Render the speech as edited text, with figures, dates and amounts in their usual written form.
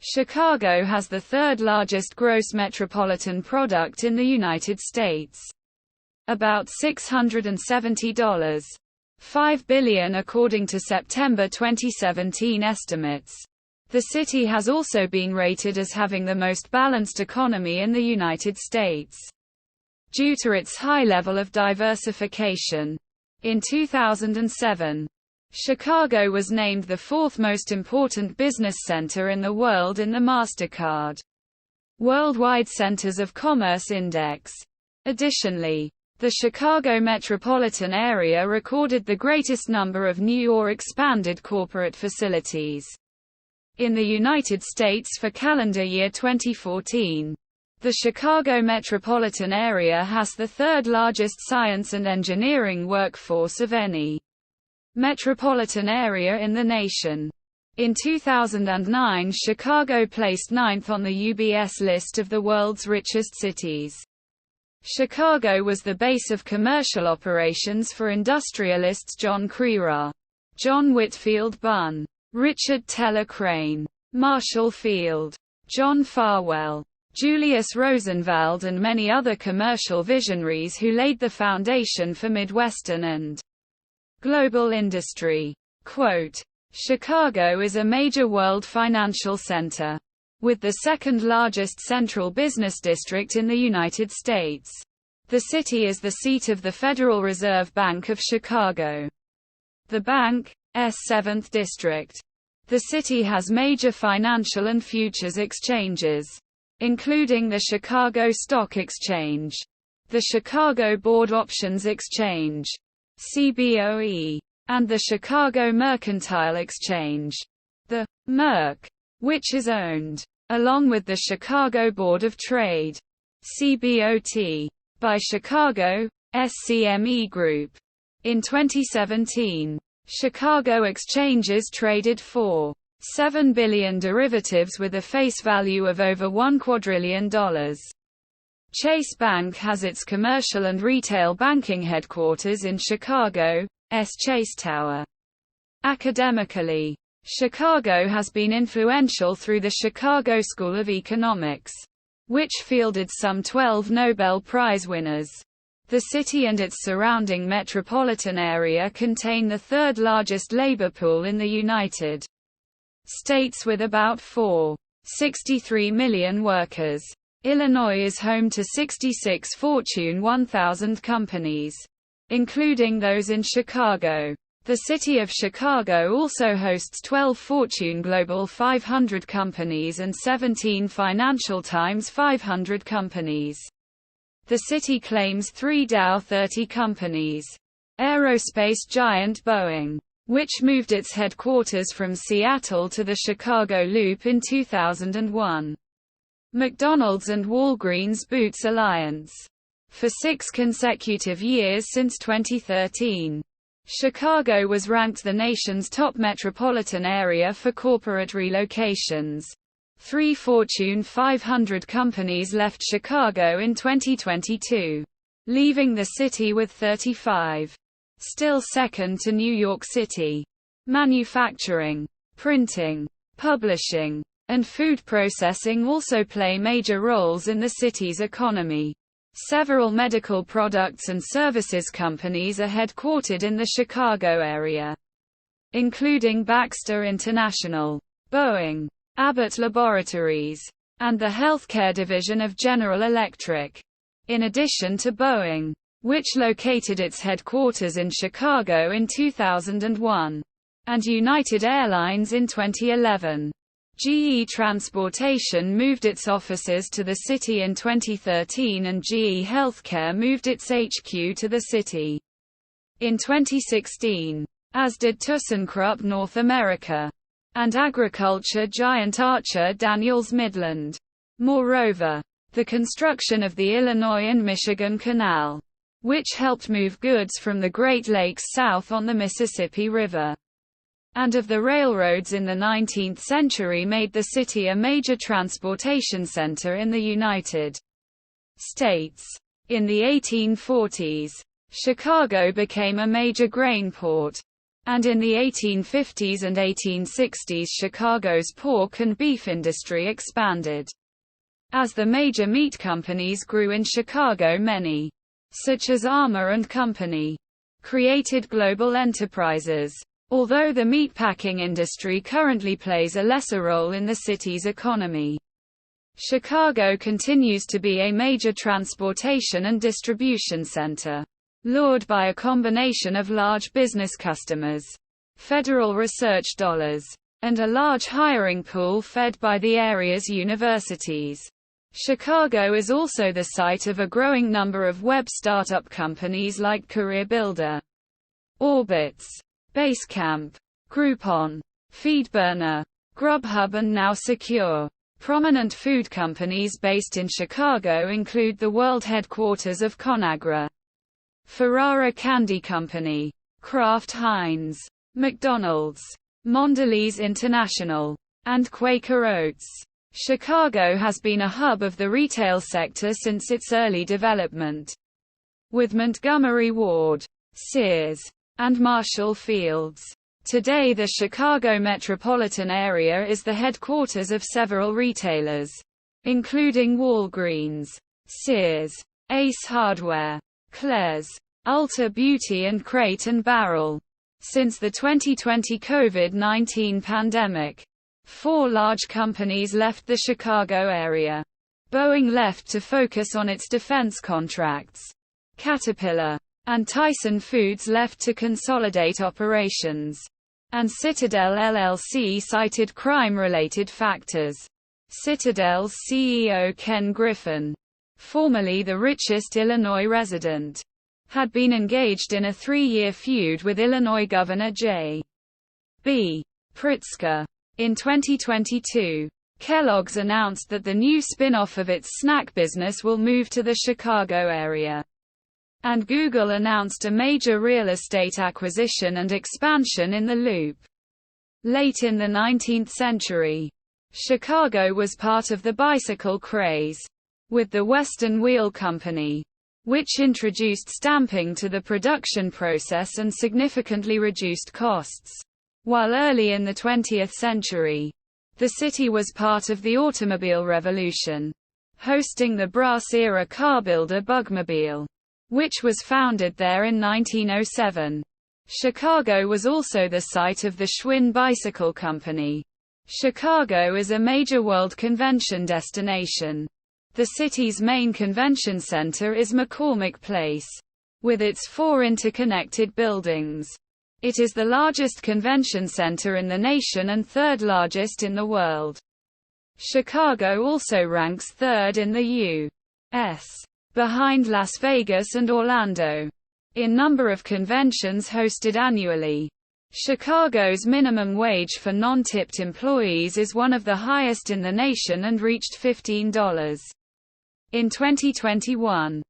Chicago has the third largest gross metropolitan product in the United States. About $670.5 billion according to September 2017 estimates. The city has also been rated as having the most balanced economy in the United States, due to its high level of diversification. In 2007, Chicago was named the fourth most important business center in the world in the MasterCard Worldwide Centers of Commerce Index. Additionally, the Chicago metropolitan area recorded the greatest number of new or expanded corporate facilities in the United States for calendar year 2014. The Chicago metropolitan area has the third largest science and engineering workforce of any metropolitan area in the nation. In 2009, Chicago placed ninth on the UBS list of the world's richest cities. Chicago was the base of commercial operations for industrialists John Crerah, John Whitfield Bunn, Richard Teller Crane, Marshall Field, John Farwell, Julius Rosenwald, and many other commercial visionaries who laid the foundation for Midwestern and global industry. Quote, Chicago is a major world financial center, with the second largest central business district in the United States. The city is the seat of the Federal Reserve Bank of Chicago, the bank's seventh district. The city has major financial and futures exchanges, including the Chicago Stock Exchange, the Chicago Board Options Exchange, CBOE, and the Chicago Mercantile Exchange, the MERC, which is owned, along with the Chicago Board of Trade, CBOT, by Chicago SCME Group. In 2017, Chicago exchanges traded for $7 billion derivatives with a face value of over $1 quadrillion. Chase Bank has its commercial and retail banking headquarters in Chicago's Chase Tower. Academically, Chicago has been influential through the Chicago School of Economics, which fielded some 12 Nobel Prize winners. The city and its surrounding metropolitan area contain the third largest labor pool in the United States with about 4.63 million workers. Illinois is home to 66 Fortune 1000 companies, including those in Chicago. The city of Chicago also hosts 12 Fortune Global 500 companies and 17 Financial Times 500 companies. The city claims 3 Dow 30 companies. Aerospace giant Boeing, which moved its headquarters from Seattle to the Chicago Loop in 2001. McDonald's and Walgreens Boots Alliance. For 6 consecutive years since 2013, Chicago was ranked the nation's top metropolitan area for corporate relocations. 3 Fortune 500 companies left Chicago in 2022, leaving the city with 35. Still second to New York City. Manufacturing, printing, publishing, and food processing also play major roles in the city's economy. Several medical products and services companies are headquartered in the Chicago area, including Baxter International, Boeing, Abbott Laboratories, and the healthcare division of General Electric. In addition to Boeing, which located its headquarters in Chicago in 2001, and United Airlines in 2011. GE Transportation moved its offices to the city in 2013 and GE Healthcare moved its HQ to the city in 2016, as did ThyssenKrupp North America, and agriculture giant Archer-Daniels-Midland. Moreover, the construction of the Illinois and Michigan Canal, which helped move goods from the Great Lakes south on the Mississippi River, and of the railroads in the 19th century made the city a major transportation center in the United States. In the 1840s, Chicago became a major grain port. and in the 1850s and 1860s Chicago's pork and beef industry expanded. As the major meat companies grew in Chicago, many, such as Armour and Company, created global enterprises. Although the meatpacking industry currently plays a lesser role in the city's economy, Chicago continues to be a major transportation and distribution center, lured by a combination of large business customers, federal research dollars, and a large hiring pool fed by the area's universities. Chicago is also the site of a growing number of web startup companies like Career Builder, Orbitz, Basecamp, Groupon, FeedBurner, Grubhub and Now Secure. Prominent food companies based in Chicago include the world headquarters of Conagra, Ferrara Candy Company, Kraft Heinz, McDonald's, Mondelez International, and Quaker Oats. Chicago has been a hub of the retail sector since its early development, with Montgomery Ward, Sears, and Marshall Fields. Today the Chicago metropolitan area is the headquarters of several retailers, including Walgreens, Sears, Ace Hardware, Claire's, Ulta Beauty and Crate and Barrel. Since the 2020 COVID-19 pandemic, 4 large companies left the Chicago area. Boeing left to focus on its defense contracts. Caterpillar and Tyson Foods left to consolidate operations. And Citadel LLC cited crime-related factors. Citadel's CEO Ken Griffin, formerly the richest Illinois resident, had been engaged in a 3-year feud with Illinois Governor J.B. Pritzker. In 2022, Kellogg's announced that the new spin-off of its snack business will move to the Chicago area. And Google announced a major real estate acquisition and expansion in the Loop. Late in the 19th century, Chicago was part of the bicycle craze, with the Western Wheel Company, which introduced stamping to the production process and significantly reduced costs. While early in the 20th century, the city was part of the automobile revolution, hosting the brass-era car builder Bugmobile, which was founded there in 1907. Chicago was also the site of the Schwinn Bicycle Company. Chicago is a major world convention destination. The city's main convention center is McCormick Place, with its 4 interconnected buildings. It is the largest convention center in the nation and 3rd largest in the world. Chicago also ranks 3rd in the U.S., behind Las Vegas and Orlando, in number of conventions hosted annually. Chicago's minimum wage for non-tipped employees is one of the highest in the nation and reached $15 in 2021.